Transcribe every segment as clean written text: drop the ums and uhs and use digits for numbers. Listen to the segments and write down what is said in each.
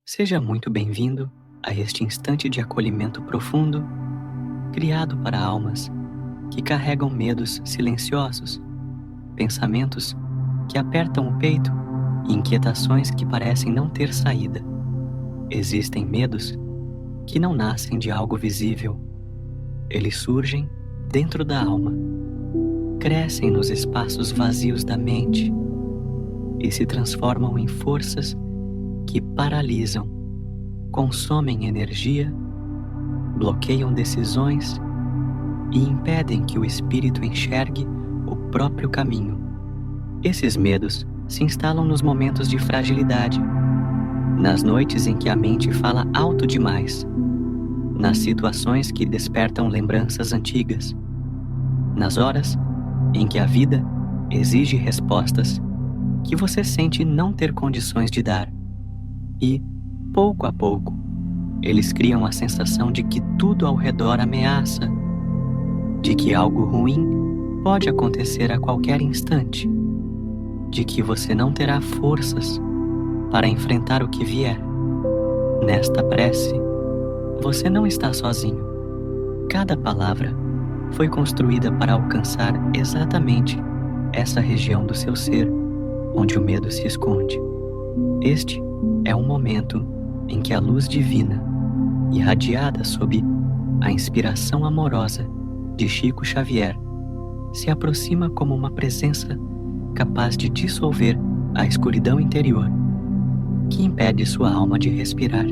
Seja muito bem-vindo a este instante de acolhimento profundo, criado para almas que carregam medos silenciosos, pensamentos que apertam o peito e inquietações que parecem não ter saída. Existem medos que não nascem de algo visível. Eles surgem dentro da alma, crescem nos espaços vazios da mente e se transformam em forças que paralisam, consomem energia, bloqueiam decisões e impedem que o espírito enxergue o próprio caminho. Esses medos se instalam nos momentos de fragilidade, nas noites em que a mente fala alto demais, nas situações que despertam lembranças antigas, nas horas em que a vida exige respostas que você sente não ter condições de dar. E, pouco a pouco, eles criam a sensação de que tudo ao redor ameaça, de que algo ruim pode acontecer a qualquer instante, de que você não terá forças para enfrentar o que vier. Nesta prece, você não está sozinho. Cada palavra foi construída para alcançar exatamente essa região do seu ser, onde o medo se esconde. Este é um momento em que a luz divina, irradiada sob a inspiração amorosa de Chico Xavier, se aproxima como uma presença capaz de dissolver a escuridão interior que impede sua alma de respirar.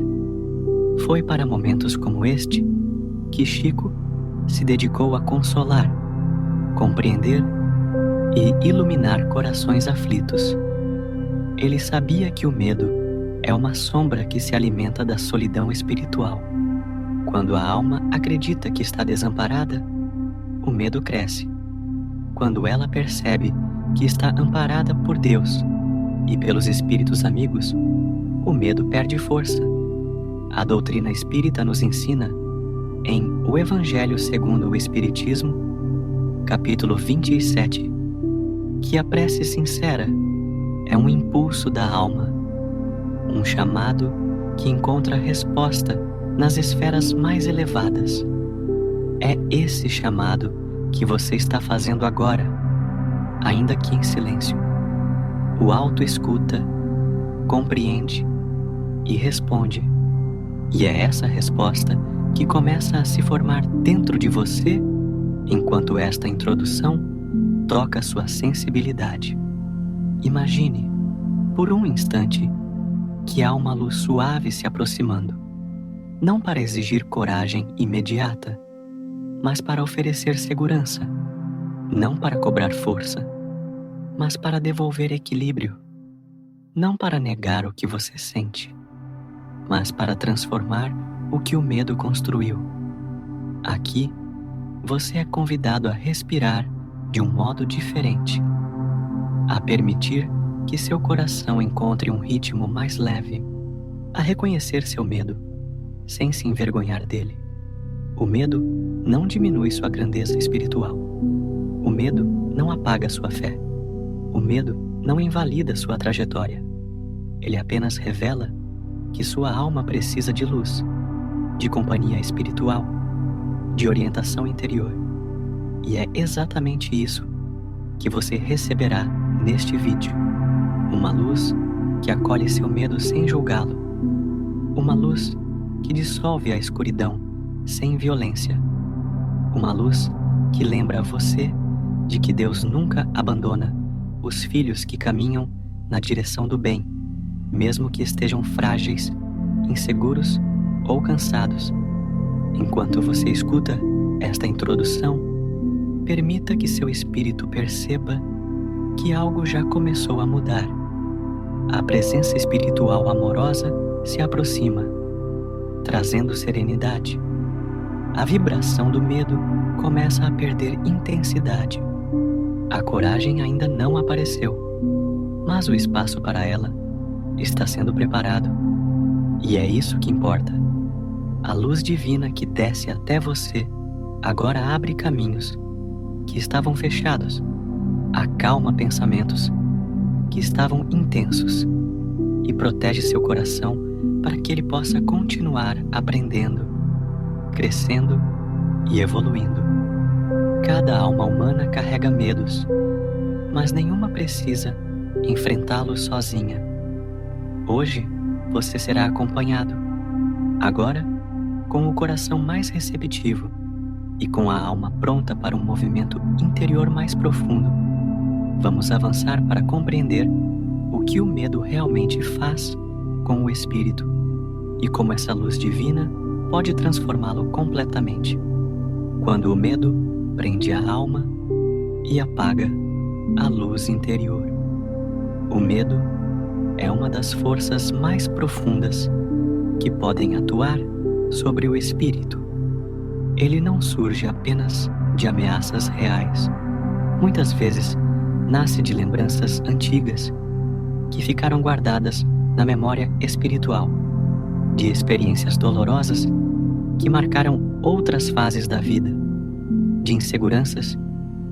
Foi para momentos como este que Chico se dedicou a consolar, compreender e iluminar corações aflitos. Ele sabia que o medo é uma sombra que se alimenta da solidão espiritual. Quando a alma acredita que está desamparada, o medo cresce. Quando ela percebe que está amparada por Deus e pelos espíritos amigos, o medo perde força. A doutrina espírita nos ensina, em O Evangelho segundo o Espiritismo, capítulo 27, que a prece sincera é um impulso da alma, um chamado que encontra resposta nas esferas mais elevadas. É esse chamado que você está fazendo agora, ainda que em silêncio. O alto escuta, compreende e responde. E é essa resposta que começa a se formar dentro de você enquanto esta introdução toca sua sensibilidade. Imagine, por um instante, que há uma luz suave se aproximando, não para exigir coragem imediata, mas para oferecer segurança, não para cobrar força, mas para devolver equilíbrio, não para negar o que você sente, mas para transformar o que o medo construiu. Aqui, você é convidado a respirar de um modo diferente, a permitir que seu coração encontre um ritmo mais leve, a reconhecer seu medo, sem se envergonhar dele. O medo não diminui sua grandeza espiritual. O medo não apaga sua fé. O medo não invalida sua trajetória. Ele apenas revela que sua alma precisa de luz, de companhia espiritual, de orientação interior. E é exatamente isso que você receberá neste vídeo. Uma luz que acolhe seu medo sem julgá-lo. Uma luz que dissolve a escuridão sem violência. Uma luz que lembra a você de que Deus nunca abandona os filhos que caminham na direção do bem, mesmo que estejam frágeis, inseguros ou cansados. Enquanto você escuta esta introdução, permita que seu espírito perceba que algo já começou a mudar. A presença espiritual amorosa se aproxima, trazendo serenidade. A vibração do medo começa a perder intensidade. A coragem ainda não apareceu, mas o espaço para ela está sendo preparado. E é isso que importa. A luz divina que desce até você agora abre caminhos que estavam fechados, acalma pensamentos que estavam intensos e protege seu coração para que ele possa continuar aprendendo, crescendo e evoluindo. Cada alma humana carrega medos, mas nenhuma precisa enfrentá-los sozinha. Hoje você será acompanhado. Agora, com o coração mais receptivo e com a alma pronta para um movimento interior mais profundo, vamos avançar para compreender o que o medo realmente faz com o espírito e como essa luz divina pode transformá-lo completamente. Quando o medo prende a alma e apaga a luz interior. O medo é uma das forças mais profundas que podem atuar sobre o espírito. Ele não surge apenas de ameaças reais. Muitas vezes nasce de lembranças antigas que ficaram guardadas na memória espiritual, de experiências dolorosas que marcaram outras fases da vida, de inseguranças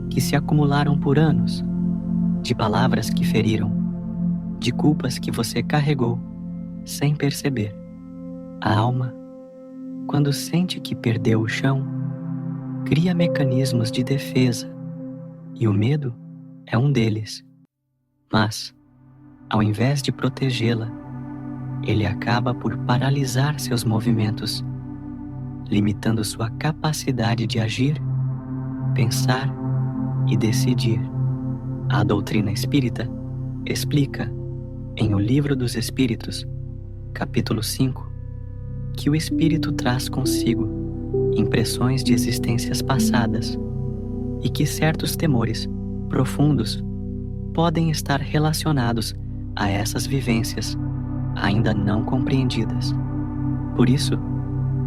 que se acumularam por anos, de palavras que feriram, de culpas que você carregou sem perceber. A alma, quando sente que perdeu o chão, cria mecanismos de defesa, e o medo é um deles. Mas, ao invés de protegê-la, ele acaba por paralisar seus movimentos, limitando sua capacidade de agir, pensar e decidir. A doutrina espírita explica, em O Livro dos Espíritos, capítulo 5, que o espírito traz consigo impressões de existências passadas e que certos temores profundos podem estar relacionados a essas vivências ainda não compreendidas. Por isso,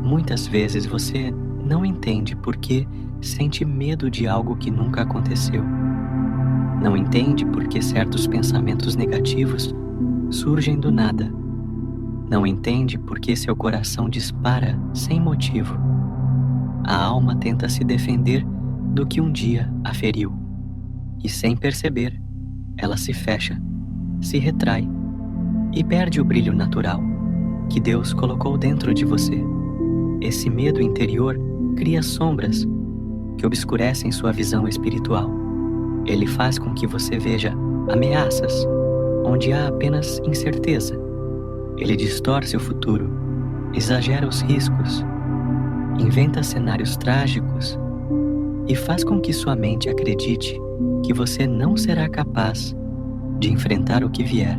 muitas vezes você não entende por que sente medo de algo que nunca aconteceu. Não entende por que certos pensamentos negativos surgem do nada. Não entende por que seu coração dispara sem motivo. A alma tenta se defender do que um dia a feriu. E sem perceber, ela se fecha, se retrai e perde o brilho natural que Deus colocou dentro de você. Esse medo interior cria sombras que obscurecem sua visão espiritual. Ele faz com que você veja ameaças onde há apenas incerteza. Ele distorce o futuro, exagera os riscos, inventa cenários trágicos e faz com que sua mente acredite que você não será capaz de enfrentar o que vier.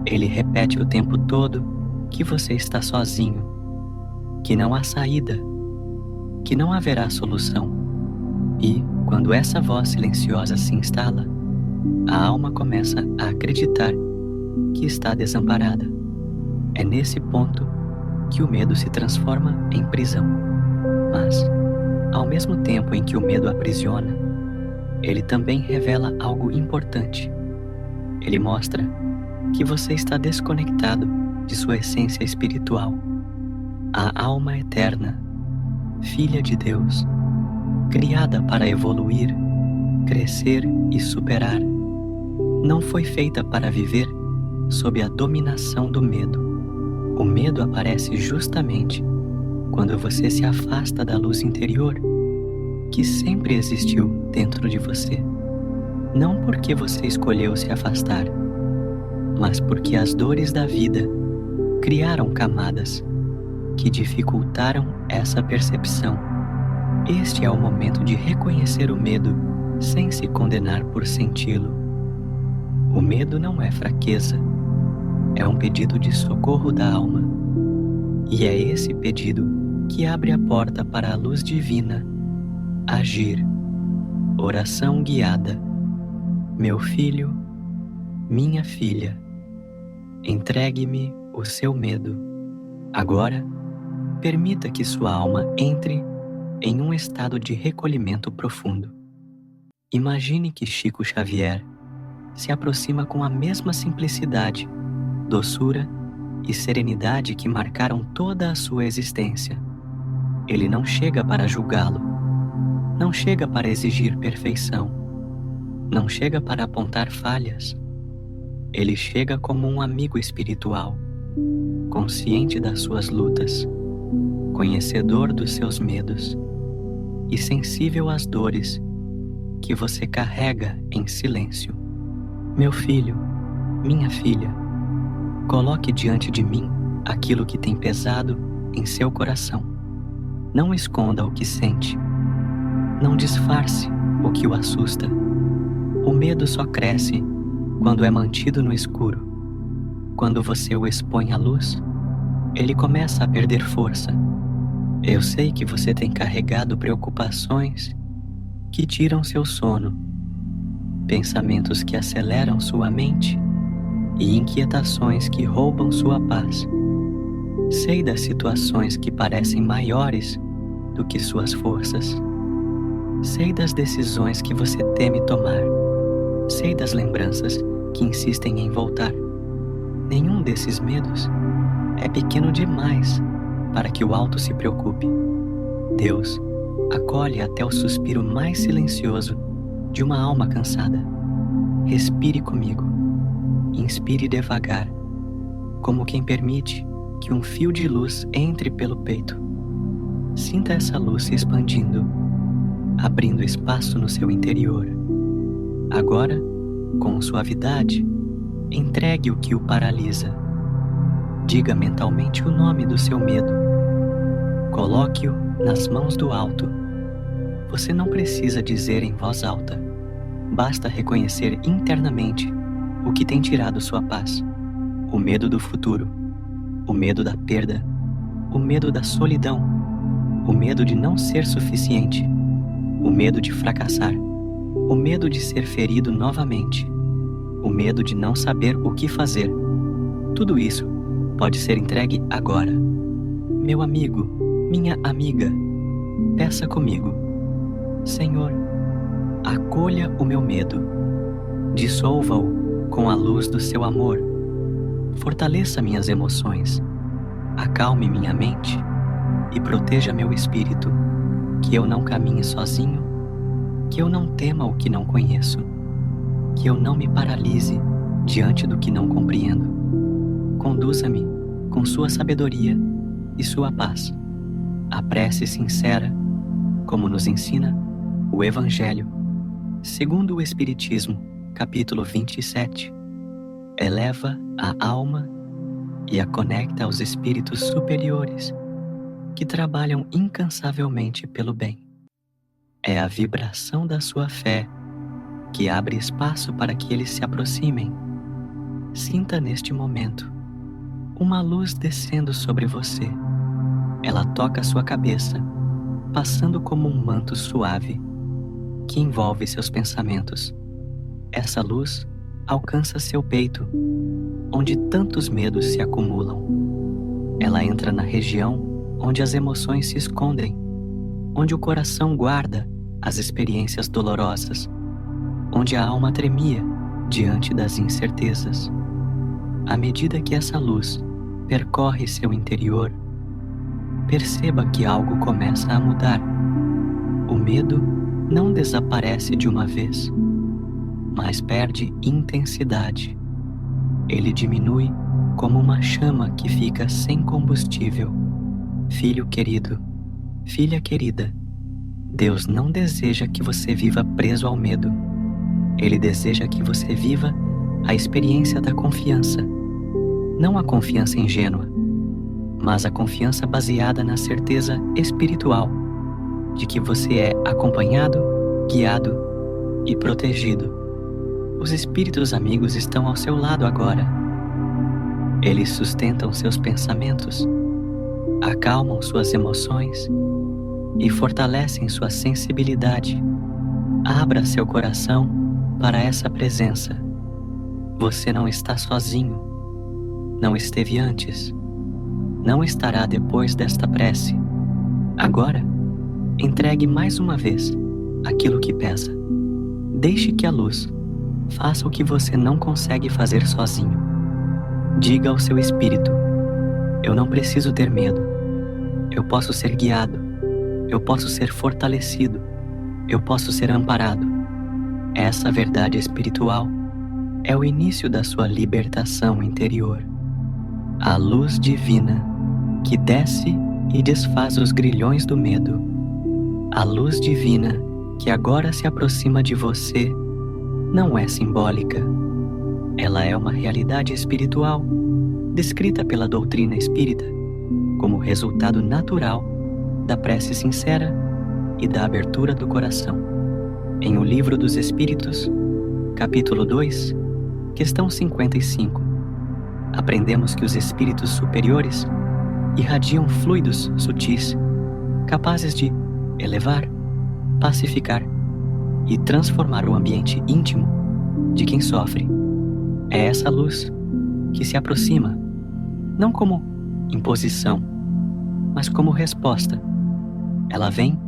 Ele repete o tempo todo que você está sozinho, que não há saída, que não haverá solução. E, quando essa voz silenciosa se instala, a alma começa a acreditar que está desamparada. É nesse ponto que o medo se transforma em prisão. Mas, ao mesmo tempo em que o medo aprisiona, ele também revela algo importante. Ele mostra que você está desconectado de sua essência espiritual. A alma eterna, filha de Deus, criada para evoluir, crescer e superar, não foi feita para viver sob a dominação do medo. O medo aparece justamente quando você se afasta da luz interior que sempre existiu dentro de você. Não porque você escolheu se afastar, mas porque as dores da vida criaram camadas que dificultaram essa percepção. Este é o momento de reconhecer o medo sem se condenar por senti-lo. O medo não é fraqueza, é um pedido de socorro da alma. E é esse pedido que abre a porta para a luz divina agir. Oração guiada. Meu filho, minha filha, entregue-me o seu medo. Agora, permita que sua alma entre em um estado de recolhimento profundo. Imagine que Chico Xavier se aproxima com a mesma simplicidade, doçura e serenidade que marcaram toda a sua existência. Ele não chega para julgá-lo, não chega para exigir perfeição, não chega para apontar falhas. Ele chega como um amigo espiritual, consciente das suas lutas, conhecedor dos seus medos e sensível às dores que você carrega em silêncio. Meu filho, minha filha, coloque diante de mim aquilo que tem pesado em seu coração. Não esconda o que sente. Não disfarce o que o assusta. O medo só cresce quando é mantido no escuro. Quando você o expõe à luz, ele começa a perder força. Eu sei que você tem carregado preocupações que tiram seu sono, pensamentos que aceleram sua mente e inquietações que roubam sua paz. Sei das situações que parecem maiores do que suas forças. Sei das decisões que você teme tomar. Sei das lembranças que insistem em voltar. Nenhum desses medos é pequeno demais para que o alto se preocupe. Deus acolhe até o suspiro mais silencioso de uma alma cansada. Respire comigo. Inspire devagar, como quem permite que um fio de luz entre pelo peito. Sinta essa luz se expandindo, abrindo espaço no seu interior. Agora, com suavidade, entregue o que o paralisa. Diga mentalmente o nome do seu medo. Coloque-o nas mãos do alto. Você não precisa dizer em voz alta. Basta reconhecer internamente o que tem tirado sua paz. O medo do futuro, o medo da perda, o medo da solidão, o medo de não ser suficiente, o medo de fracassar, o medo de ser ferido novamente, o medo de não saber o que fazer. Tudo isso pode ser entregue agora. Meu amigo, minha amiga, peça comigo. Senhor, acolha o meu medo, dissolva-o com a luz do seu amor, fortaleça minhas emoções, acalme minha mente e proteja meu espírito, que eu não caminhe sozinho, que eu não tema o que não conheço, que eu não me paralise diante do que não compreendo. Conduza-me com sua sabedoria e sua paz. A prece sincera, como nos ensina o Evangelho, segundo o Espiritismo, capítulo 27, eleva a alma e a conecta aos espíritos superiores que trabalham incansavelmente pelo bem. É a vibração da sua fé que abre espaço para que eles se aproximem. Sinta neste momento uma luz descendo sobre você. Ela toca sua cabeça, passando como um manto suave que envolve seus pensamentos. Essa luz alcança seu peito, onde tantos medos se acumulam. Ela entra na região onde as emoções se escondem, onde o coração guarda as experiências dolorosas, onde a alma tremia diante das incertezas. À medida que essa luz percorre seu interior, perceba que algo começa a mudar. O medo não desaparece de uma vez, mas perde intensidade. Ele diminui como uma chama que fica sem combustível. Filho querido, filha querida, Deus não deseja que você viva preso ao medo. Ele deseja que você viva a experiência da confiança. Não a confiança ingênua, mas a confiança baseada na certeza espiritual de que você é acompanhado, guiado e protegido. Os espíritos amigos estão ao seu lado agora. Eles sustentam seus pensamentos, acalmam suas emoções e fortalecem sua sensibilidade. Abra seu coração para essa presença. Você não está sozinho. Não esteve antes. Não estará depois desta prece. Agora, entregue mais uma vez aquilo que pesa. Deixe que a luz faça o que você não consegue fazer sozinho. Diga ao seu espírito: eu não preciso ter medo. Eu posso ser guiado. Eu posso ser fortalecido. Eu posso ser amparado. Essa verdade espiritual é o início da sua libertação interior. A luz divina que desce e desfaz os grilhões do medo. A luz divina que agora se aproxima de você não é simbólica. Ela é uma realidade espiritual, descrita pela doutrina espírita como resultado natural da prece sincera e da abertura do coração. Em O Livro dos Espíritos, capítulo 2, questão 55, aprendemos que os espíritos superiores irradiam fluidos sutis, capazes de elevar, pacificar e transformar o ambiente íntimo de quem sofre. É essa luz que se aproxima, não como imposição, mas como resposta. Ela vem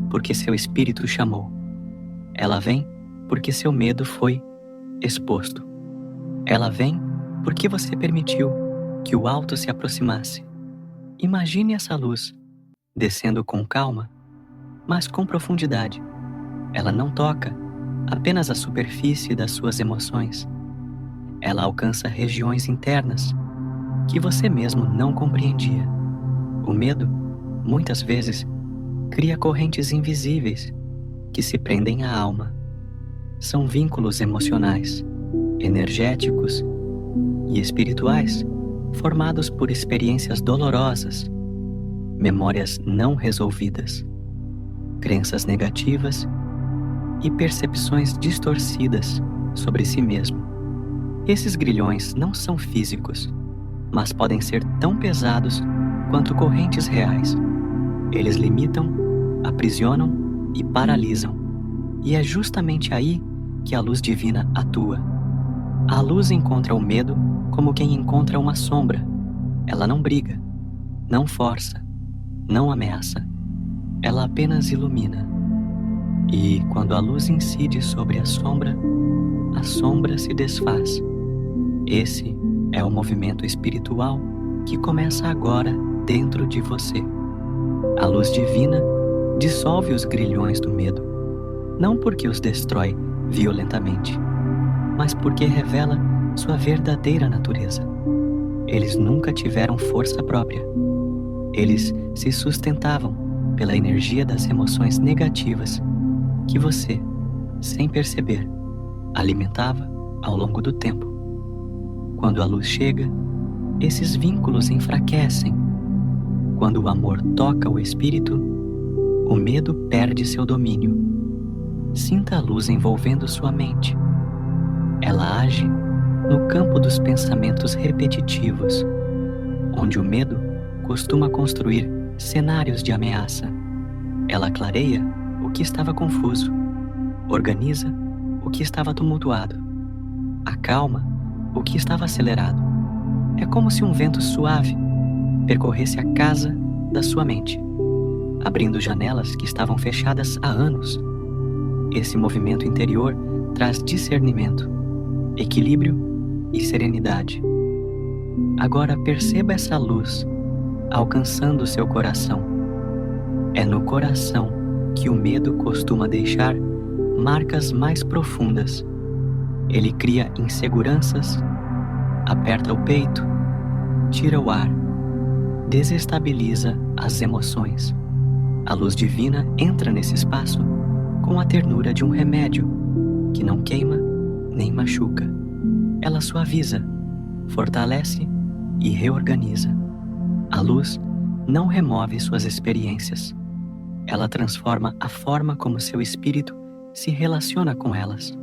porque seu espírito chamou. Ela vem porque seu medo foi exposto. Ela vem porque você permitiu que o alto se aproximasse. Imagine essa luz descendo com calma, mas com profundidade. Ela não toca apenas a superfície das suas emoções. Ela alcança regiões internas que você mesmo não compreendia. O medo, muitas vezes, cria correntes invisíveis que se prendem à alma. São vínculos emocionais, energéticos e espirituais formados por experiências dolorosas, memórias não resolvidas, crenças negativas e percepções distorcidas sobre si mesmo. Esses grilhões não são físicos, mas podem ser tão pesados quanto correntes reais. Eles limitam, aprisionam e paralisam. E é justamente aí que a luz divina atua. A luz encontra o medo como quem encontra uma sombra. Ela não briga, não força, não ameaça. Ela apenas ilumina. E quando a luz incide sobre a sombra se desfaz. Esse é o movimento espiritual que começa agora dentro de você. A luz divina dissolve os grilhões do medo, não porque os destrói violentamente, mas porque revela sua verdadeira natureza. Eles nunca tiveram força própria. Eles se sustentavam pela energia das emoções negativas que você, sem perceber, alimentava ao longo do tempo. Quando a luz chega, esses vínculos enfraquecem. Quando o amor toca o espírito, o medo perde seu domínio. Sinta a luz envolvendo sua mente. Ela age no campo dos pensamentos repetitivos, onde o medo costuma construir cenários de ameaça. Ela clareia o que estava confuso, organiza o que estava tumultuado, acalma o que estava acelerado. É como se um vento suave percorresse a casa da sua mente, abrindo janelas que estavam fechadas há anos. Esse movimento interior traz discernimento, equilíbrio e serenidade. Agora perceba essa luz alcançando seu coração. É no coração que o medo costuma deixar marcas mais profundas. Ele cria inseguranças, aperta o peito, tira o ar, desestabiliza as emoções. A luz divina entra nesse espaço com a ternura de um remédio que não queima nem machuca. Ela suaviza, fortalece e reorganiza. A luz não remove suas experiências. Ela transforma a forma como seu espírito se relaciona com elas.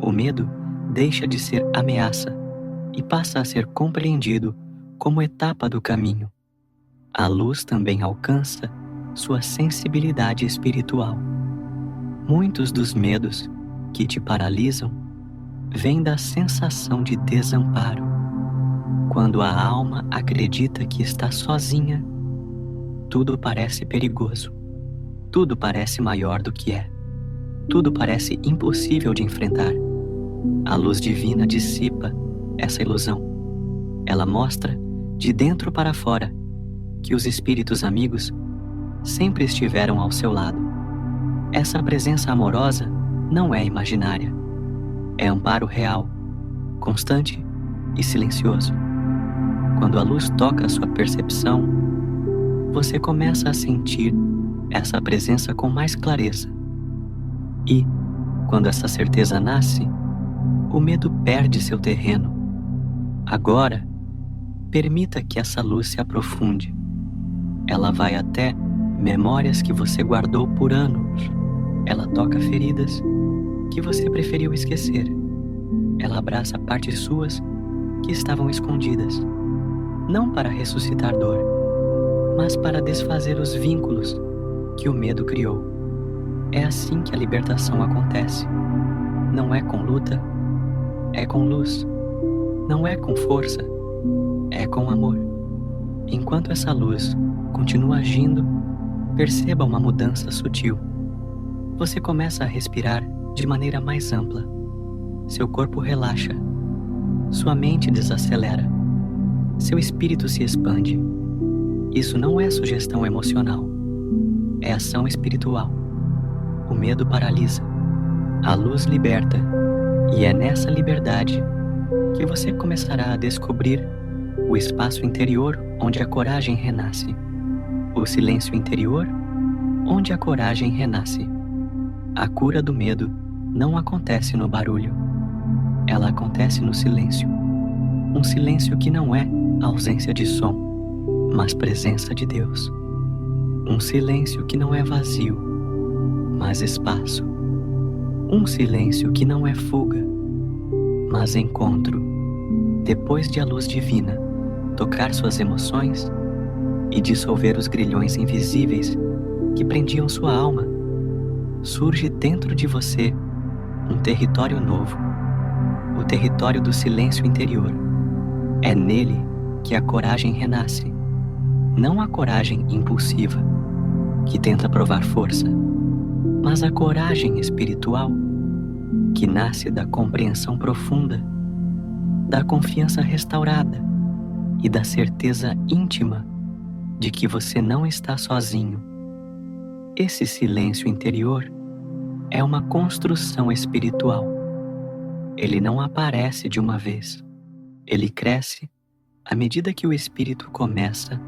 O medo deixa de ser ameaça e passa a ser compreendido como etapa do caminho. A luz também alcança sua sensibilidade espiritual. Muitos dos medos que te paralisam vêm da sensação de desamparo. Quando a alma acredita que está sozinha, tudo parece perigoso. Tudo parece maior do que é. Tudo parece impossível de enfrentar. A luz divina dissipa essa ilusão. Ela mostra, de dentro para fora, que os espíritos amigos sempre estiveram ao seu lado. Essa presença amorosa não é imaginária. É amparo real, constante e silencioso. quando a luz toca a sua percepção, você começa a sentir essa presença com mais clareza. E, quando essa certeza nasce, o medo perde seu terreno. Agora, permita que essa luz se aprofunde. Ela vai até memórias que você guardou por anos. Ela toca feridas que você preferiu esquecer. Ela abraça partes suas que estavam escondidas, não para ressuscitar dor, mas para desfazer os vínculos que o medo criou. É assim que a libertação acontece. Não é com luta, é com luz. Não é com força, é com amor. Enquanto essa luz continua agindo, perceba uma mudança sutil. Você começa a respirar de maneira mais ampla. Seu corpo relaxa. Sua mente desacelera. Seu espírito se expande. Isso não é sugestão emocional. É ação espiritual. O medo paralisa. A luz liberta. E é nessa liberdade que você começará a descobrir o espaço interior onde a coragem renasce. O silêncio interior onde a coragem renasce. A cura do medo não acontece no barulho. Ela acontece no silêncio. Um silêncio que não é ausência de som, mas presença de Deus. Um silêncio que não é vazio, mas espaço. Um silêncio que não é fuga, mas encontro. Depois de a luz divina tocar suas emoções e dissolver os grilhões invisíveis que prendiam sua alma, surge dentro de você um território novo, o território do silêncio interior. É nele que a coragem renasce, não a coragem impulsiva, que tenta provar força, mas a coragem espiritual, que nasce da compreensão profunda, da confiança restaurada e da certeza íntima de que você não está sozinho. Esse silêncio interior é uma construção espiritual. Ele não aparece de uma vez. Ele cresce à medida que o espírito começa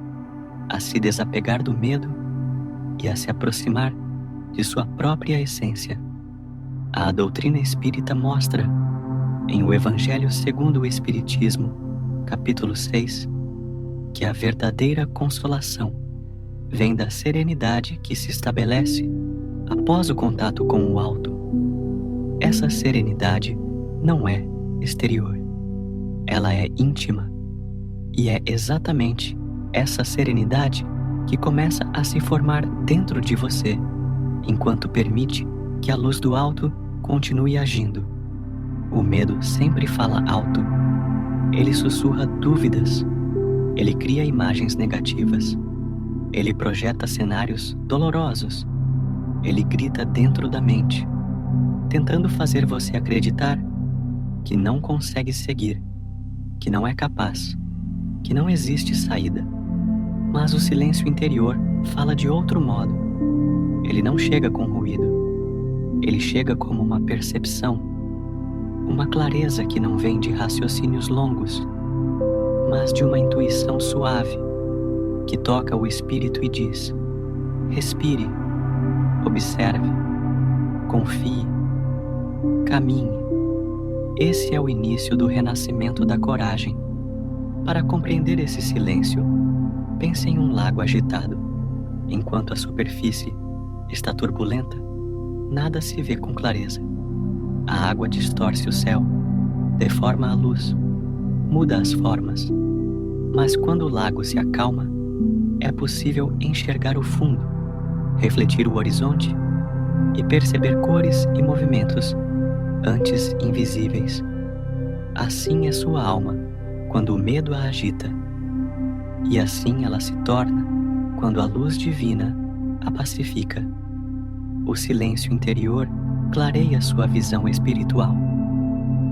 a se desapegar do medo e a se aproximar de sua própria essência. A doutrina espírita mostra, em O Evangelho segundo o Espiritismo, capítulo 6, que a verdadeira consolação vem da serenidade que se estabelece após o contato com o alto. Essa serenidade não é exterior, ela é íntima, e é exatamente essa serenidade que começa a se formar dentro de você, enquanto permite que a luz do alto continue agindo. O medo sempre fala alto. Ele sussurra dúvidas. Ele cria imagens negativas. Ele projeta cenários dolorosos. Ele grita dentro da mente, tentando fazer você acreditar que não consegue seguir, que não é capaz, que não existe saída. Mas o silêncio interior fala de outro modo. Ele não chega com ruído. Ele chega como uma percepção, uma clareza que não vem de raciocínios longos, mas de uma intuição suave, que toca o espírito e diz: respire, observe, confie, caminhe. Esse é o início do renascimento da coragem. Para compreender esse silêncio, pense em um lago agitado. Enquanto a superfície está turbulenta, nada se vê com clareza. A água distorce o céu, deforma a luz, muda as formas. Mas quando o lago se acalma, é possível enxergar o fundo, refletir o horizonte e perceber cores e movimentos antes invisíveis. Assim é sua alma quando o medo a agita, e assim ela se torna quando a luz divina a pacifica. O silêncio interior clareia sua visão espiritual.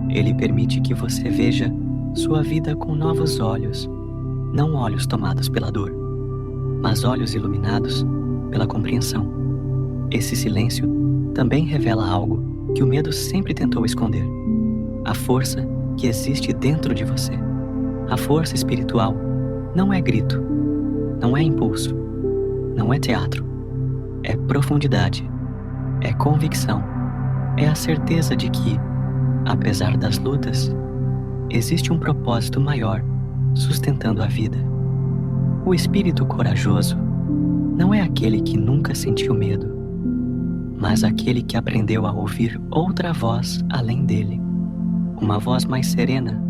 Ele permite que você veja sua vida com novos olhos, não olhos tomados pela dor, mas olhos iluminados pela compreensão. Esse silêncio também revela algo que o medo sempre tentou esconder: a força que existe dentro de você, a força espiritual não é grito, não é impulso, não é teatro. É profundidade, é convicção, é a certeza de que, apesar das lutas, existe um propósito maior sustentando a vida. O espírito corajoso não é aquele que nunca sentiu medo, mas aquele que aprendeu a ouvir outra voz além dele. Uma voz mais serena,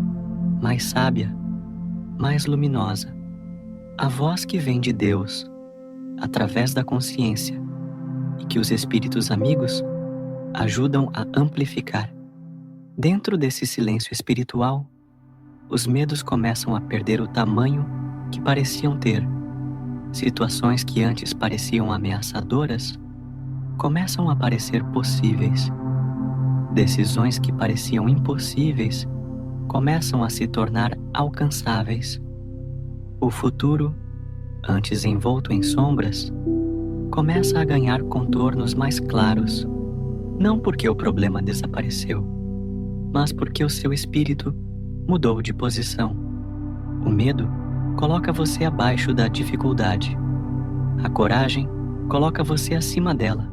mais sábia, mais luminosa. A voz que vem de Deus, através da consciência, e que os espíritos amigos ajudam a amplificar. Dentro desse silêncio espiritual, os medos começam a perder o tamanho que pareciam ter. Situações que antes pareciam ameaçadoras começam a parecer possíveis. Decisões que pareciam impossíveis começam a se tornar alcançáveis. O futuro, antes envolto em sombras, começa a ganhar contornos mais claros, não porque o problema desapareceu, mas porque o seu espírito mudou de posição. O medo coloca você abaixo da dificuldade. A coragem coloca você acima dela.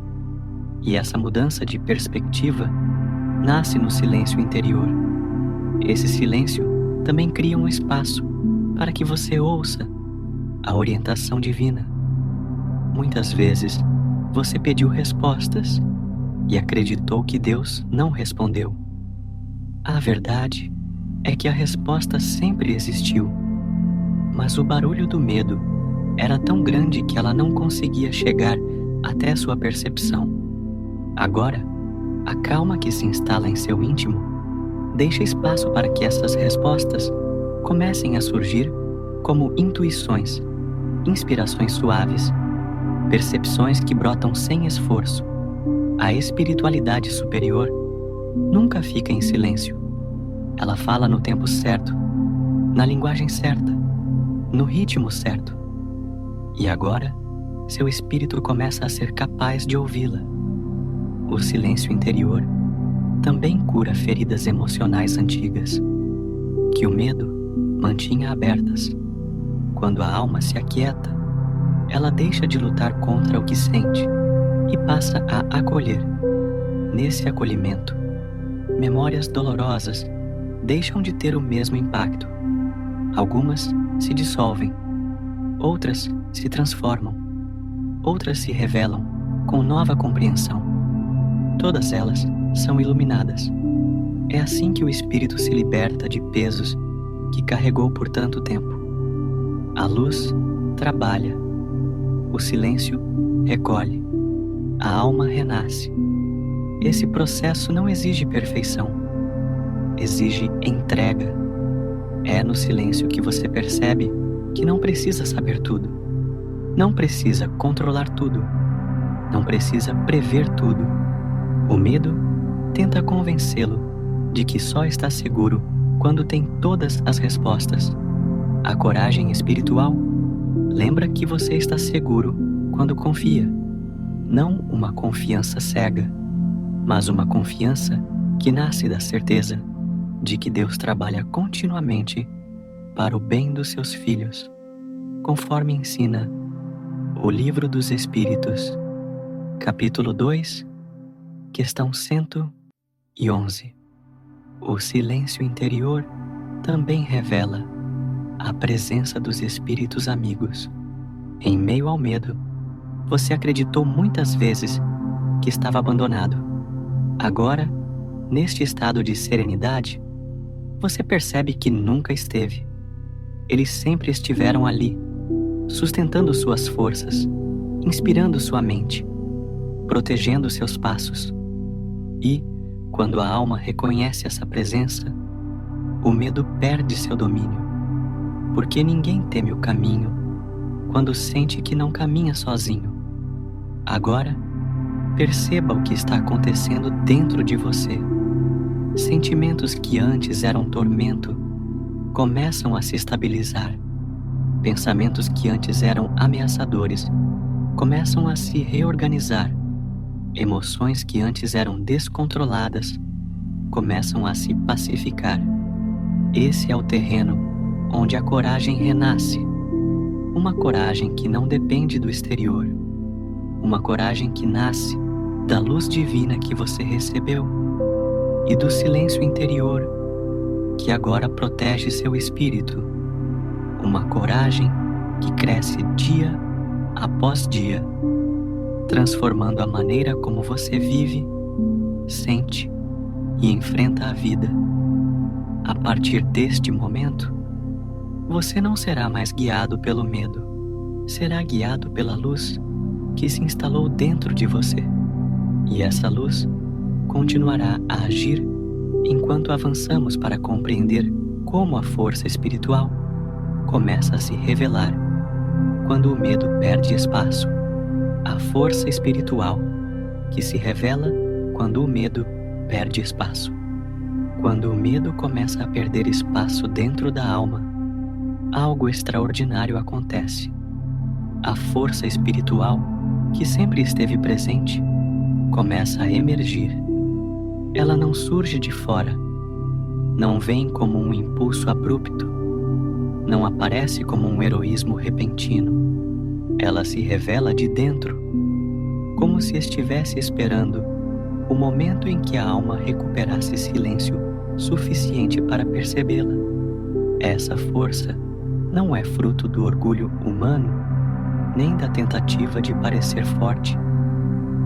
E essa mudança de perspectiva nasce no silêncio interior. Esse silêncio também cria um espaço para que você ouça a orientação divina. Muitas vezes você pediu respostas e acreditou que Deus não respondeu. A verdade é que a resposta sempre existiu, mas o barulho do medo era tão grande que ela não conseguia chegar até sua percepção. Agora, a calma que se instala em seu íntimo deixa espaço para que essas respostas comecem a surgir como intuições, inspirações suaves, percepções que brotam sem esforço. A espiritualidade superior nunca fica em silêncio. Ela fala no tempo certo, na linguagem certa, no ritmo certo. E agora, seu espírito começa a ser capaz de ouvi-la. O silêncio interior também cura feridas emocionais antigas, que o medo mantinha abertas. Quando a alma se aquieta, ela deixa de lutar contra o que sente e passa a acolher. Nesse acolhimento, memórias dolorosas deixam de ter o mesmo impacto. Algumas se dissolvem, outras se transformam, outras se revelam com nova compreensão. Todas elas são iluminadas. É assim que o espírito se liberta de pesos que carregou por tanto tempo. A luz trabalha, o silêncio recolhe, a alma renasce. Esse processo não exige perfeição, exige entrega. É no silêncio que você percebe que não precisa saber tudo, não precisa controlar tudo, não precisa prever tudo. O medo tenta convencê-lo de que só está seguro quando tem todas as respostas. A coragem espiritual lembra que você está seguro quando confia. Não uma confiança cega, mas uma confiança que nasce da certeza de que Deus trabalha continuamente para o bem dos seus filhos, conforme ensina o Livro dos Espíritos, capítulo 2, questão 111. O silêncio interior também revela a presença dos espíritos amigos. Em meio ao medo, você acreditou muitas vezes que estava abandonado. Agora, neste estado de serenidade, você percebe que nunca esteve. Eles sempre estiveram ali, sustentando suas forças, inspirando sua mente, protegendo seus passos. E, quando a alma reconhece essa presença, o medo perde seu domínio, porque ninguém teme o caminho quando sente que não caminha sozinho. Agora, perceba o que está acontecendo dentro de você. Sentimentos que antes eram tormento começam a se estabilizar. Pensamentos que antes eram ameaçadores começam a se reorganizar. Emoções que antes eram descontroladas começam a se pacificar. Esse é o terreno onde a coragem renasce, uma coragem que não depende do exterior, uma coragem que nasce da luz divina que você recebeu e do silêncio interior que agora protege seu espírito, uma coragem que cresce dia após dia, transformando a maneira como você vive, sente e enfrenta a vida. A partir deste momento, você não será mais guiado pelo medo, será guiado pela luz que se instalou dentro de você. E essa luz continuará a agir enquanto avançamos para compreender como a força espiritual começa a se revelar quando o medo perde espaço. A força espiritual que se revela quando o medo perde espaço. Quando o medo começa a perder espaço dentro da alma, algo extraordinário acontece. A força espiritual que sempre esteve presente começa a emergir. Ela não surge de fora, não vem como um impulso abrupto, não aparece como um heroísmo repentino. Ela se revela de dentro, como se estivesse esperando o momento em que a alma recuperasse silêncio suficiente para percebê-la. Essa força não é fruto do orgulho humano, nem da tentativa de parecer forte.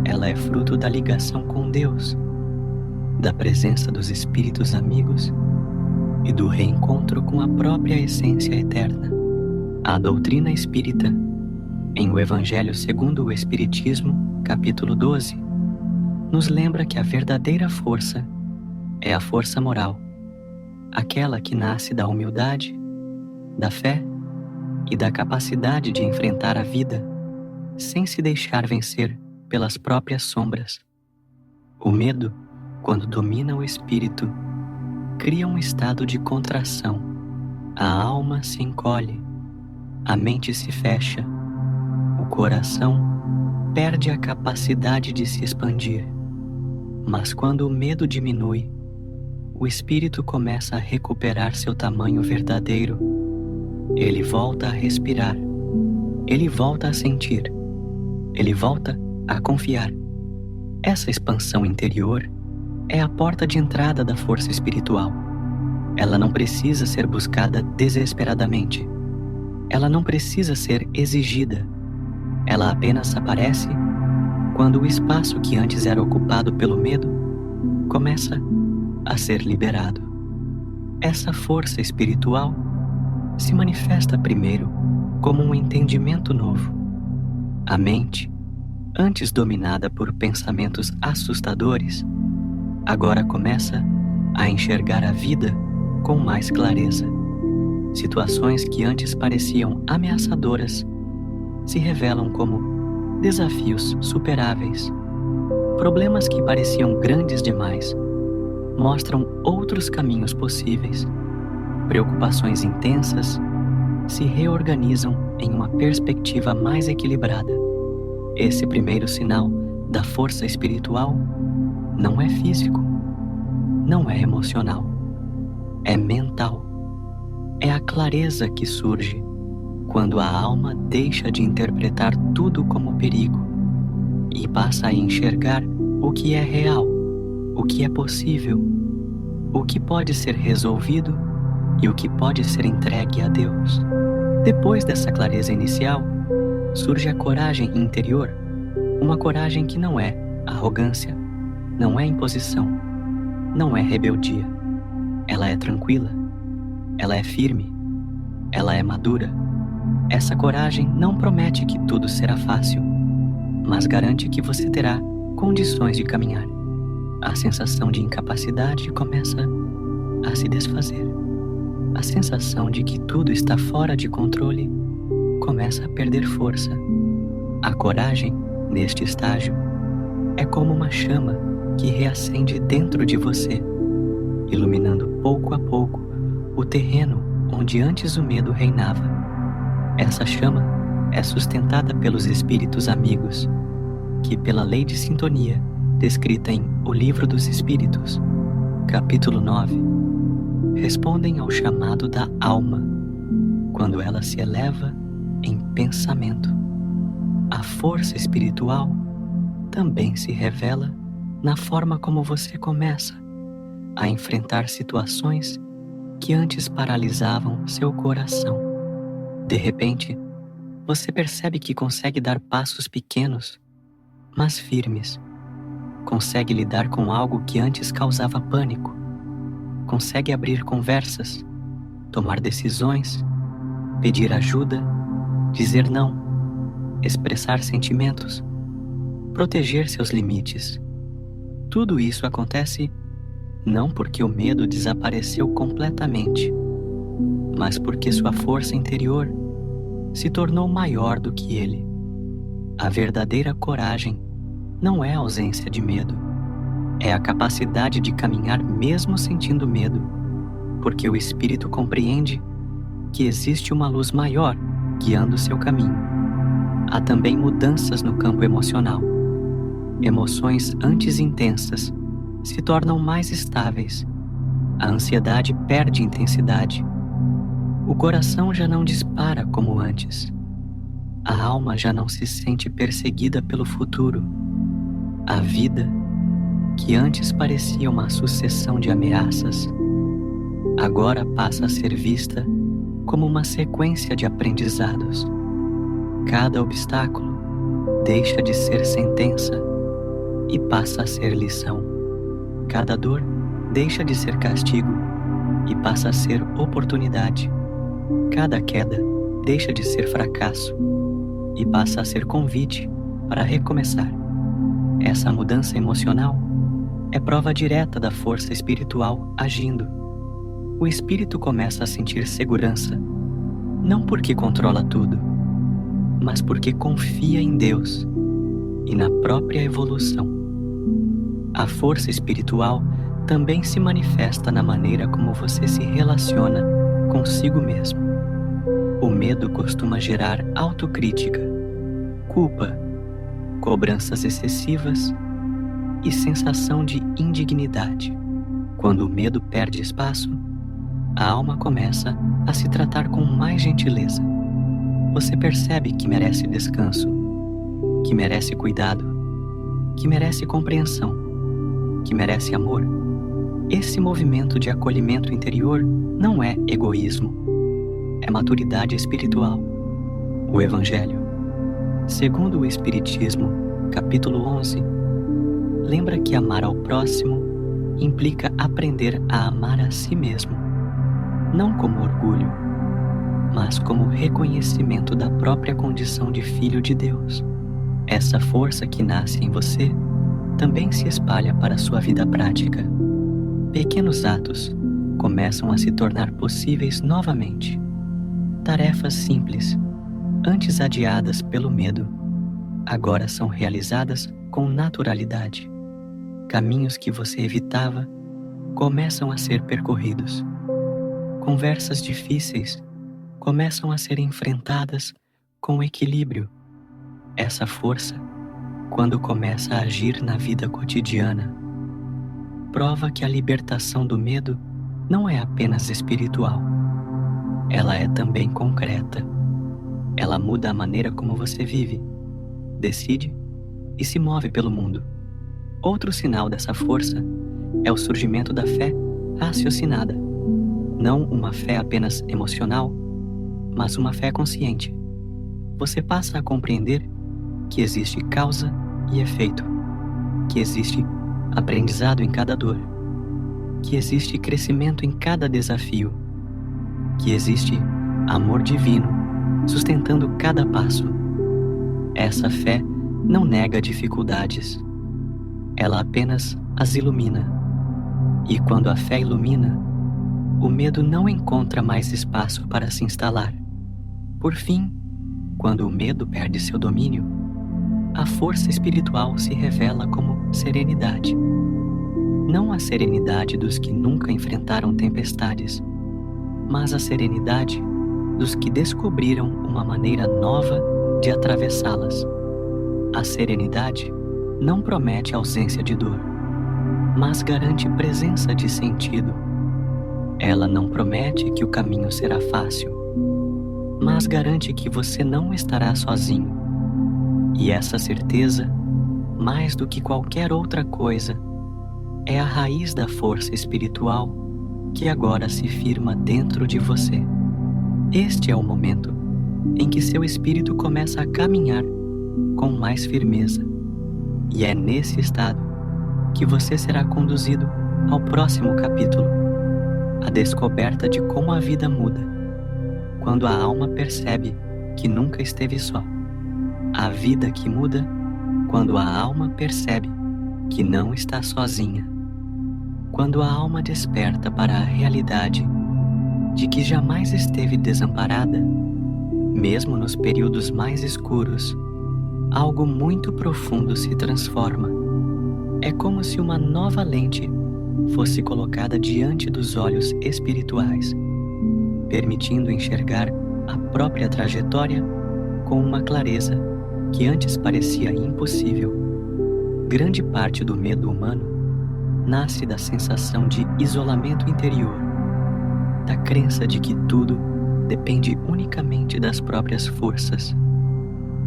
Ela é fruto da ligação com Deus, da presença dos espíritos amigos e do reencontro com a própria essência eterna. A doutrina espírita, em o Evangelho segundo o Espiritismo, capítulo 12, nos lembra que a verdadeira força é a força moral, aquela que nasce da humildade, da fé e da capacidade de enfrentar a vida sem se deixar vencer pelas próprias sombras. O medo, quando domina o espírito, cria um estado de contração. A alma se encolhe, a mente se fecha, o coração perde a capacidade de se expandir. Mas quando o medo diminui, o espírito começa a recuperar seu tamanho verdadeiro. Ele volta a respirar, ele volta a sentir, ele volta a confiar. Essa expansão interior é a porta de entrada da força espiritual. Ela não precisa ser buscada desesperadamente. Ela não precisa ser exigida. Ela apenas aparece quando o espaço que antes era ocupado pelo medo começa a ser liberado. Essa força espiritual se manifesta primeiro como um entendimento novo. A mente, antes dominada por pensamentos assustadores, agora começa a enxergar a vida com mais clareza. Situações que antes pareciam ameaçadoras se revelam como desafios superáveis. Problemas que pareciam grandes demais mostram outros caminhos possíveis. Preocupações intensas se reorganizam em uma perspectiva mais equilibrada. Esse primeiro sinal da força espiritual não é físico, não é emocional, é mental. É a clareza que surge quando a alma deixa de interpretar tudo como perigo e passa a enxergar o que é real, o que é possível, o que pode ser resolvido e o que pode ser entregue a Deus. Depois dessa clareza inicial, surge a coragem interior, uma coragem que não é arrogância, não é imposição, não é rebeldia. Ela é tranquila, ela é firme, ela é madura. Essa coragem não promete que tudo será fácil, mas garante que você terá condições de caminhar. A sensação de incapacidade começa a se desfazer. A sensação de que tudo está fora de controle começa a perder força. A coragem, neste estágio, é como uma chama que reacende dentro de você, iluminando pouco a pouco o terreno onde antes o medo reinava. Essa chama é sustentada pelos espíritos amigos, que pela lei de sintonia descrita em O Livro dos Espíritos, capítulo 9, respondem ao chamado da alma, quando ela se eleva em pensamento. A força espiritual também se revela na forma como você começa a enfrentar situações que antes paralisavam seu coração. De repente, você percebe que consegue dar passos pequenos, mas firmes. Consegue lidar com algo que antes causava pânico. Consegue abrir conversas, tomar decisões, pedir ajuda, dizer não, expressar sentimentos, proteger seus limites. Tudo isso acontece não porque o medo desapareceu completamente, mas porque sua força interior se tornou maior do que ele. A verdadeira coragem não é a ausência de medo, é a capacidade de caminhar mesmo sentindo medo, porque o espírito compreende que existe uma luz maior guiando seu caminho. Há também mudanças no campo emocional. Emoções antes intensas se tornam mais estáveis. A ansiedade perde intensidade. O coração já não dispara como antes. A alma já não se sente perseguida pelo futuro. A vida, que antes parecia uma sucessão de ameaças, agora passa a ser vista como uma sequência de aprendizados. Cada obstáculo deixa de ser sentença e passa a ser lição. Cada dor deixa de ser castigo e passa a ser oportunidade. Cada queda deixa de ser fracasso e passa a ser convite para recomeçar. Essa mudança emocional é prova direta da força espiritual agindo. O espírito começa a sentir segurança, não porque controla tudo, mas porque confia em Deus e na própria evolução. A força espiritual também se manifesta na maneira como você se relaciona consigo mesmo. O medo costuma gerar autocrítica, culpa, cobranças excessivas e sensação de indignidade. Quando o medo perde espaço, a alma começa a se tratar com mais gentileza. Você percebe que merece descanso, que merece cuidado, que merece compreensão, que merece amor. Esse movimento de acolhimento interior não é egoísmo, é maturidade espiritual. O Evangelho, segundo o Espiritismo, capítulo 11, lembra que amar ao próximo implica aprender a amar a si mesmo, não como orgulho, mas como reconhecimento da própria condição de filho de Deus. Essa força que nasce em você também se espalha para a sua vida prática. Pequenos atos começam a se tornar possíveis novamente. Tarefas simples, antes adiadas pelo medo, agora são realizadas com naturalidade. Caminhos que você evitava começam a ser percorridos. Conversas difíceis começam a ser enfrentadas com equilíbrio. Essa força, quando começa a agir na vida cotidiana, prova que a libertação do medo não é apenas espiritual. Ela é também concreta. Ela muda a maneira como você vive, decide e se move pelo mundo. Outro sinal dessa força é o surgimento da fé raciocinada. Não uma fé apenas emocional, mas uma fé consciente. Você passa a compreender que existe causa e efeito, que existe aprendizado em cada dor, que existe crescimento em cada desafio, que existe amor divino sustentando cada passo. Essa fé não nega dificuldades, ela apenas as ilumina. E quando a fé ilumina, o medo não encontra mais espaço para se instalar. Por fim, quando o medo perde seu domínio, a força espiritual se revela como serenidade. Não a serenidade dos que nunca enfrentaram tempestades, mas a serenidade dos que descobriram uma maneira nova de atravessá-las. A serenidade não promete ausência de dor, mas garante presença de sentido. Ela não promete que o caminho será fácil, mas garante que você não estará sozinho. E essa certeza, mais do que qualquer outra coisa, é a raiz da força espiritual que agora se firma dentro de você. Este é o momento em que seu espírito começa a caminhar com mais firmeza. E é nesse estado que você será conduzido ao próximo capítulo, a descoberta de como a vida muda, quando a alma percebe que nunca esteve só. A vida que muda quando a alma percebe que não está sozinha. Quando a alma desperta para a realidade de que jamais esteve desamparada, mesmo nos períodos mais escuros, algo muito profundo se transforma. É como se uma nova lente fosse colocada diante dos olhos espirituais, permitindo enxergar a própria trajetória com uma clareza que antes parecia impossível. Grande parte do medo humano nasce da sensação de isolamento interior, da crença de que tudo depende unicamente das próprias forças,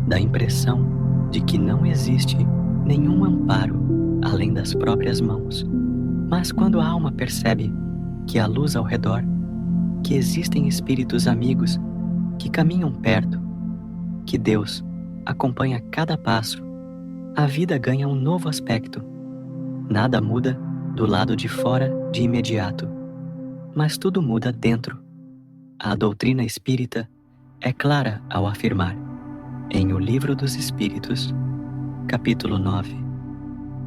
da impressão de que não existe nenhum amparo além das próprias mãos. Mas quando a alma percebe que há luz ao redor, que existem espíritos amigos que caminham perto, que Deus acompanha cada passo, a vida ganha um novo aspecto. Nada muda do lado de fora de imediato, mas tudo muda dentro. A doutrina espírita é clara ao afirmar, em O Livro dos Espíritos, capítulo 9,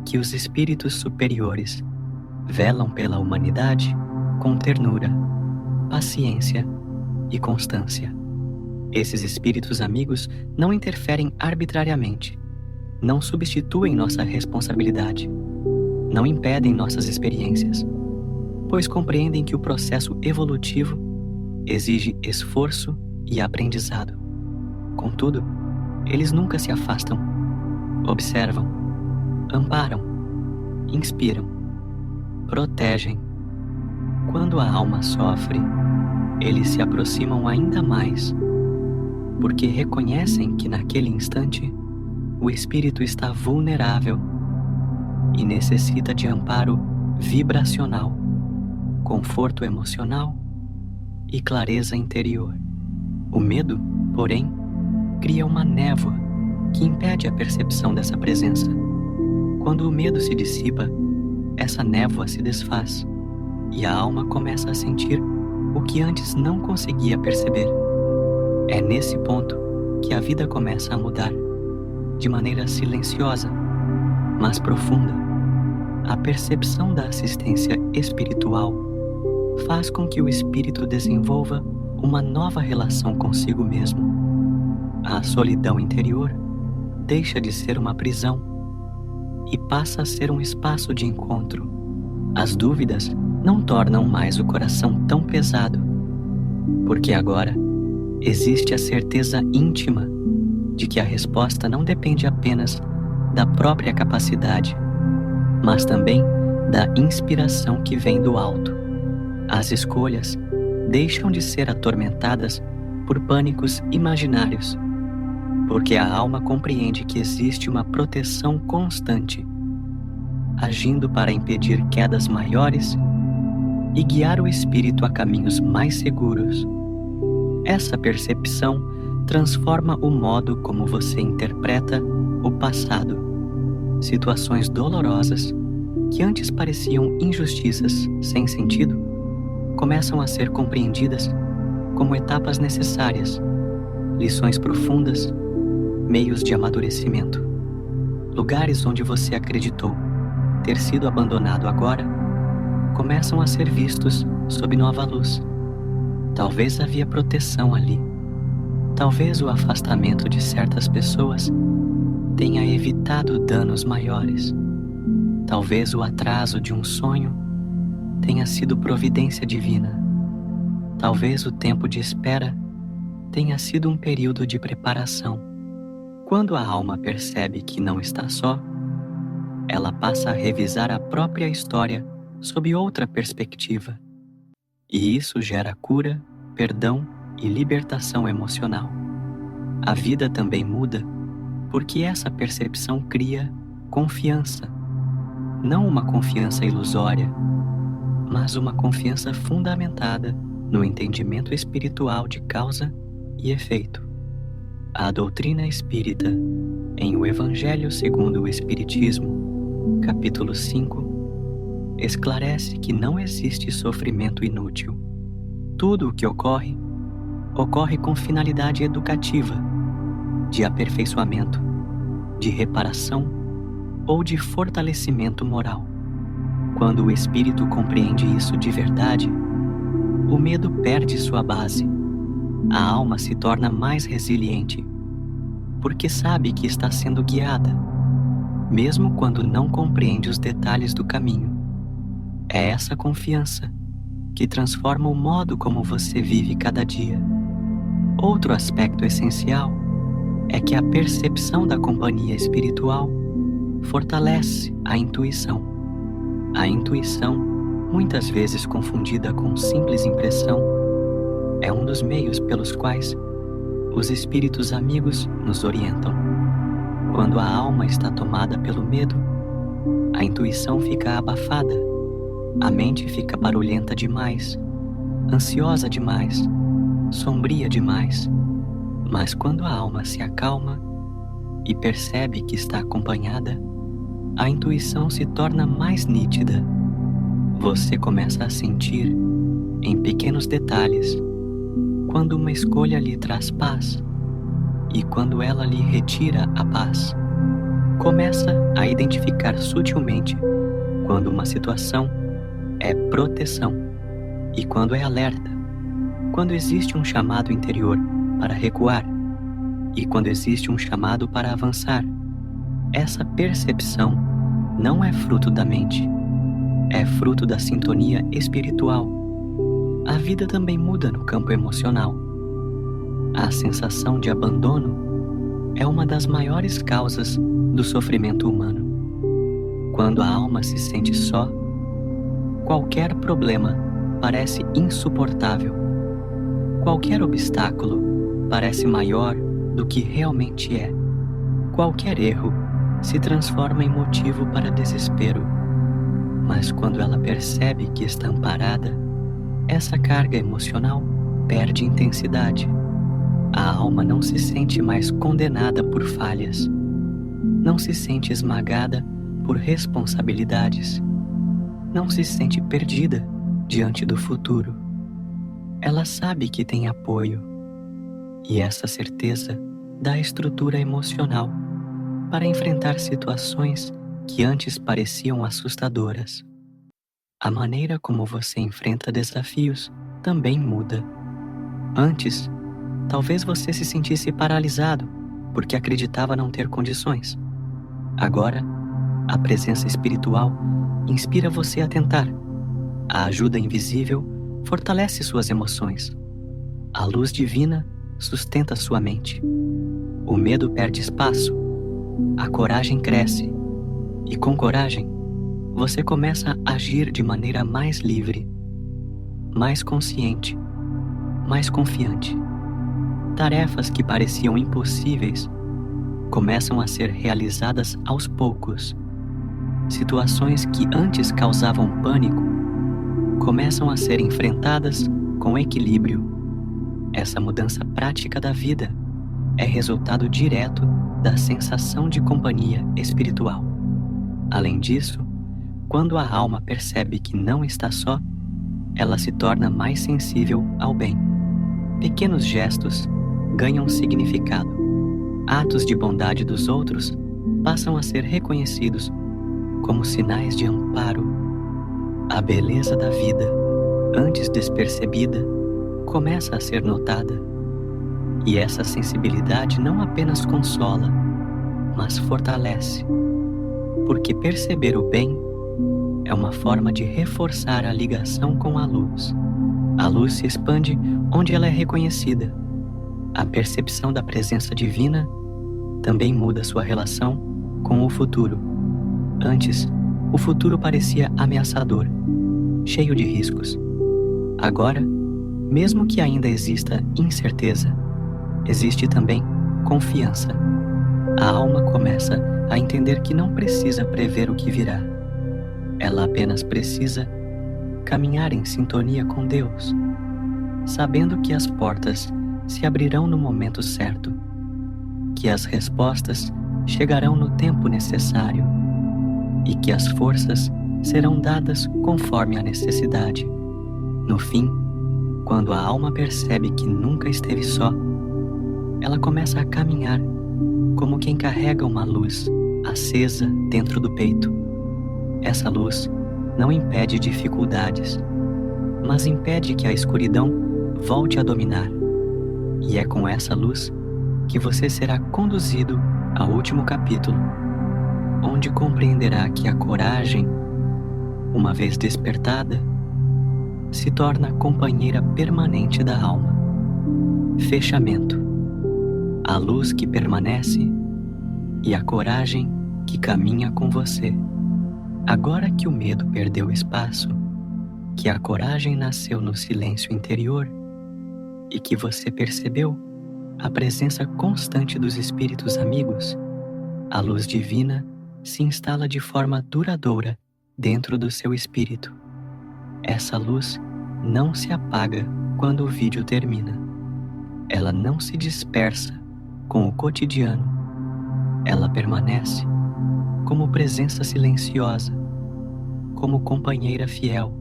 que os espíritos superiores velam pela humanidade com ternura, paciência e constância. Esses espíritos amigos não interferem arbitrariamente, não substituem nossa responsabilidade, não impedem nossas experiências, pois compreendem que o processo evolutivo exige esforço e aprendizado. Contudo, eles nunca se afastam, observam, amparam, inspiram, protegem. Quando a alma sofre, eles se aproximam ainda mais, porque reconhecem que naquele instante o espírito está vulnerável e necessita de amparo vibracional, conforto emocional e clareza interior. O medo, porém, cria uma névoa que impede a percepção dessa presença. Quando o medo se dissipa, essa névoa se desfaz e a alma começa a sentir o que antes não conseguia perceber. É nesse ponto que a vida começa a mudar, de maneira silenciosa, mas profunda. A percepção da assistência espiritual faz com que o espírito desenvolva uma nova relação consigo mesmo. A solidão interior deixa de ser uma prisão e passa a ser um espaço de encontro. As dúvidas não tornam mais o coração tão pesado, porque agora existe a certeza íntima de que a resposta não depende apenas da própria capacidade, mas também da inspiração que vem do alto. As escolhas deixam de ser atormentadas por pânicos imaginários, porque a alma compreende que existe uma proteção constante, agindo para impedir quedas maiores e guiar o espírito a caminhos mais seguros. Essa percepção transforma o modo como você interpreta o passado. Situações dolorosas que antes pareciam injustiças sem sentido começam a ser compreendidas como etapas necessárias, lições profundas, meios de amadurecimento. Lugares onde você acreditou ter sido abandonado agora começam a ser vistos sob nova luz. Talvez havia proteção ali. Talvez o afastamento de certas pessoas tenha evitado danos maiores. Talvez o atraso de um sonho tenha sido providência divina. Talvez o tempo de espera tenha sido um período de preparação. Quando a alma percebe que não está só, ela passa a revisar a própria história sob outra perspectiva. E isso gera cura, perdão e libertação emocional. A vida também muda porque essa percepção cria confiança, não uma confiança ilusória, mas uma confiança fundamentada no entendimento espiritual de causa e efeito. A doutrina espírita, em O Evangelho segundo o Espiritismo, capítulo 5, esclarece que não existe sofrimento inútil. Tudo o que ocorre com finalidade educativa, de aperfeiçoamento, de reparação ou de fortalecimento moral. Quando o espírito compreende isso de verdade, o medo perde sua base. A alma se torna mais resiliente, porque sabe que está sendo guiada, mesmo quando não compreende os detalhes do caminho. É essa confiança que transforma o modo como você vive cada dia. Outro aspecto essencial é que a percepção da companhia espiritual fortalece a intuição. A intuição, muitas vezes confundida com simples impressão, é um dos meios pelos quais os espíritos amigos nos orientam. Quando a alma está tomada pelo medo, a intuição fica abafada, a mente fica barulhenta demais, ansiosa demais, sombria demais. Mas quando a alma se acalma e percebe que está acompanhada, a intuição se torna mais nítida. Você começa a sentir, em pequenos detalhes, quando uma escolha lhe traz paz e quando ela lhe retira a paz. Começa a identificar sutilmente quando uma situação é proteção e quando é alerta, quando existe um chamado interior para recuar e quando existe um chamado para avançar. Essa percepção não é fruto da mente, é fruto da sintonia espiritual. A vida também muda no campo emocional. A sensação de abandono é uma das maiores causas do sofrimento humano. Quando a alma se sente só, qualquer problema parece insuportável. Qualquer obstáculo parece maior do que realmente é. Qualquer erro se transforma em motivo para desespero. Mas quando ela percebe que está amparada, essa carga emocional perde intensidade. A alma não se sente mais condenada por falhas. Não se sente esmagada por responsabilidades. Não se sente perdida diante do futuro. Ela sabe que tem apoio. E essa certeza dá estrutura emocional para enfrentar situações que antes pareciam assustadoras. A maneira como você enfrenta desafios também muda. Antes, talvez você se sentisse paralisado porque acreditava não ter condições. Agora, a presença espiritual inspira você a tentar. A ajuda invisível fortalece suas emoções. A luz divina sustenta sua mente. O medo perde espaço. A coragem cresce. E com coragem, você começa a agir de maneira mais livre, mais consciente, mais confiante. Tarefas que pareciam impossíveis começam a ser realizadas aos poucos. Situações que antes causavam pânico começam a ser enfrentadas com equilíbrio. Essa mudança prática da vida é resultado direto da sensação de companhia espiritual. Além disso, quando a alma percebe que não está só, ela se torna mais sensível ao bem. Pequenos gestos ganham significado. Atos de bondade dos outros passam a ser reconhecidos como sinais de amparo. A beleza da vida, antes despercebida, começa a ser notada. E essa sensibilidade não apenas consola, mas fortalece. Porque perceber o bem é uma forma de reforçar a ligação com a luz. A luz se expande onde ela é reconhecida. A percepção da presença divina também muda sua relação com o futuro. Antes, o futuro parecia ameaçador, cheio de riscos. Agora, Mesmo que ainda exista incerteza, existe também confiança. A alma começa a entender que não precisa prever o que virá. Ela apenas precisa caminhar em sintonia com Deus, sabendo que as portas se abrirão no momento certo, que as respostas chegarão no tempo necessário e que as forças serão dadas conforme a necessidade. No fim, quando a alma percebe que nunca esteve só, ela começa a caminhar como quem carrega uma luz acesa dentro do peito. Essa luz não impede dificuldades, mas impede que a escuridão volte a dominar. E é com essa luz que você será conduzido ao último capítulo, onde compreenderá que a coragem, uma vez despertada, se torna companheira permanente da alma. Fechamento. A luz que permanece e a coragem que caminha com você. Agora que o medo perdeu espaço, que a coragem nasceu no silêncio interior e que você percebeu a presença constante dos espíritos amigos, a luz divina se instala de forma duradoura dentro do seu espírito. Essa luz não se apaga quando o vídeo termina. Ela não se dispersa com o cotidiano. Ela permanece como presença silenciosa, como companheira fiel,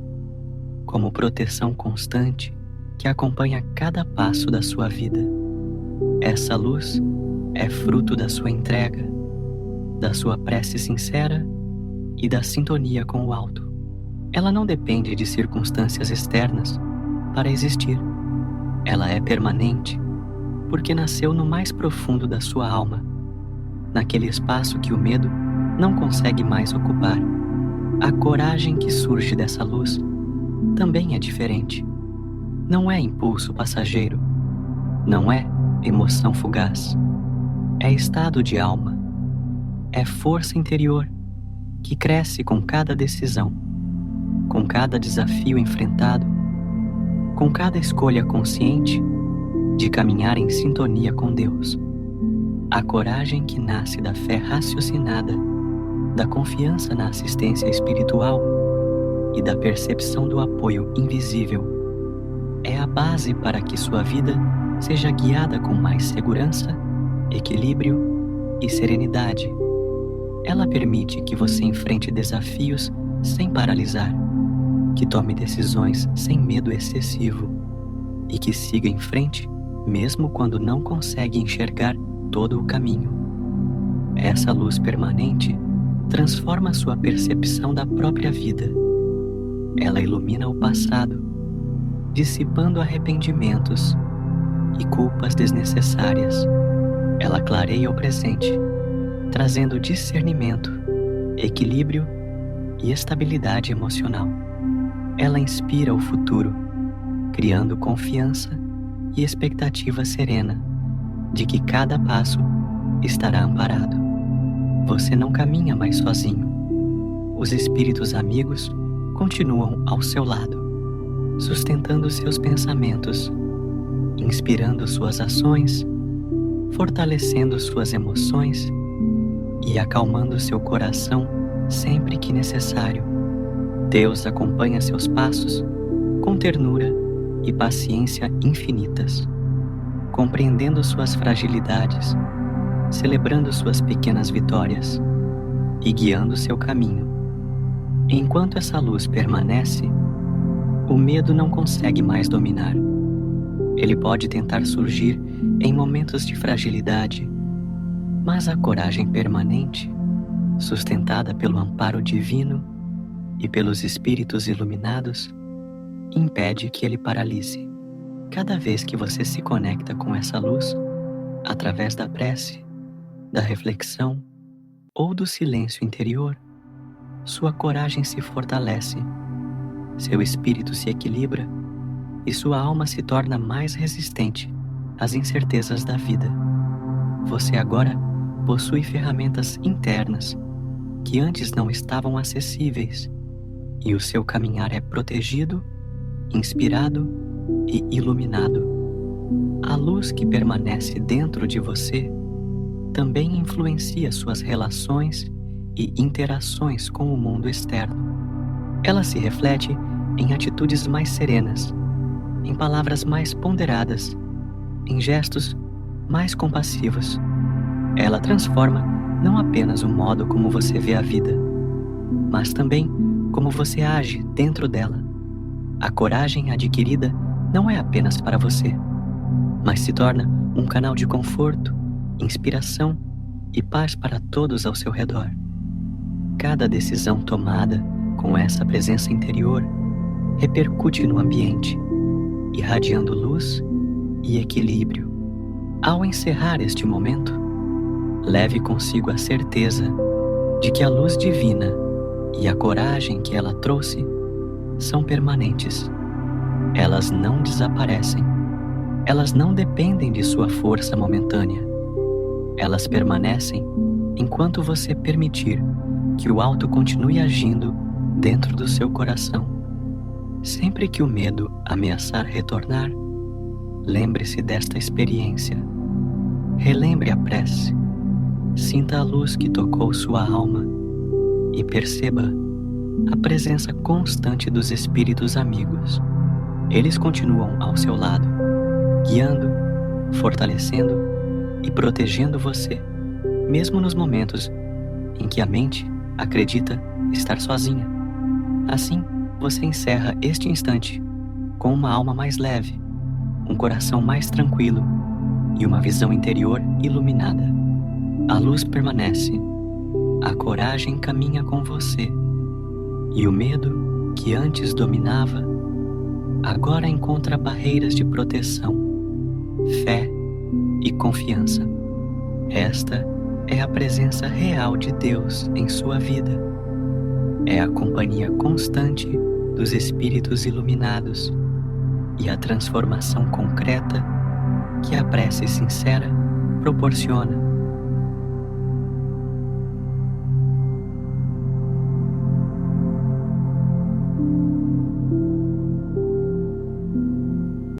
como proteção constante que acompanha cada passo da sua vida. Essa luz é fruto da sua entrega, da sua prece sincera e da sintonia com o alto. Ela não depende de circunstâncias externas para existir. Ela é permanente porque nasceu no mais profundo da sua alma, naquele espaço que o medo não consegue mais ocupar. A coragem que surge dessa luz também é diferente. Não é impulso passageiro, não é emoção fugaz. É estado de alma, é força interior que cresce com cada decisão, com cada desafio enfrentado, com cada escolha consciente de caminhar em sintonia com Deus. A coragem que nasce da fé raciocinada, da confiança na assistência espiritual e da percepção do apoio invisível é a base para que sua vida seja guiada com mais segurança, equilíbrio e serenidade. Ela permite que você enfrente desafios sem paralisar, que tome decisões sem medo excessivo e que siga em frente mesmo quando não consegue enxergar todo o caminho. Essa luz permanente transforma sua percepção da própria vida. Ela ilumina o passado, dissipando arrependimentos e culpas desnecessárias. Ela clareia o presente, trazendo discernimento, equilíbrio e estabilidade emocional. Ela inspira o futuro, criando confiança e expectativa serena de que cada passo estará amparado. Você não caminha mais sozinho. Os espíritos amigos continuam ao seu lado, sustentando seus pensamentos, inspirando suas ações, fortalecendo suas emoções e acalmando seu coração sempre que necessário. Deus acompanha seus passos com ternura e paciência infinitas, compreendendo suas fragilidades, celebrando suas pequenas vitórias e guiando seu caminho. Enquanto essa luz permanece, o medo não consegue mais dominar. Ele pode tentar surgir em momentos de fragilidade, mas a coragem permanente, sustentada pelo amparo divino e pelos espíritos iluminados, impede que ele paralise. Cada vez que você se conecta com essa luz, através da prece, da reflexão ou do silêncio interior, sua coragem se fortalece, seu espírito se equilibra e sua alma se torna mais resistente às incertezas da vida. Você agora possui ferramentas internas que antes não estavam acessíveis, e o seu caminhar é protegido, inspirado e iluminado. A luz que permanece dentro de você também influencia suas relações e interações com o mundo externo. Ela se reflete em atitudes mais serenas, em palavras mais ponderadas, em gestos mais compassivos. Ela transforma não apenas o modo como você vê a vida, mas também como você age dentro dela. A coragem adquirida não é apenas para você, mas se torna um canal de conforto, inspiração e paz para todos ao seu redor. Cada decisão tomada com essa presença interior repercute no ambiente, irradiando luz e equilíbrio. Ao encerrar este momento, leve consigo a certeza de que a luz divina e a coragem que ela trouxe são permanentes. Elas não desaparecem. Elas não dependem de sua força momentânea. Elas permanecem enquanto você permitir que o alto continue agindo dentro do seu coração. Sempre que o medo ameaçar retornar, lembre-se desta experiência. Relembre a prece. Sinta a luz que tocou sua alma e perceba a presença constante dos espíritos amigos. Eles continuam ao seu lado, guiando, fortalecendo e protegendo você, mesmo nos momentos em que a mente acredita estar sozinha. Assim, você encerra este instante com uma alma mais leve, um coração mais tranquilo e uma visão interior iluminada. A luz permanece, a coragem caminha com você, e o medo que antes dominava agora encontra barreiras de proteção, fé e confiança. Esta é a presença real de Deus em sua vida. É a companhia constante dos espíritos iluminados e a transformação concreta que a prece sincera proporciona.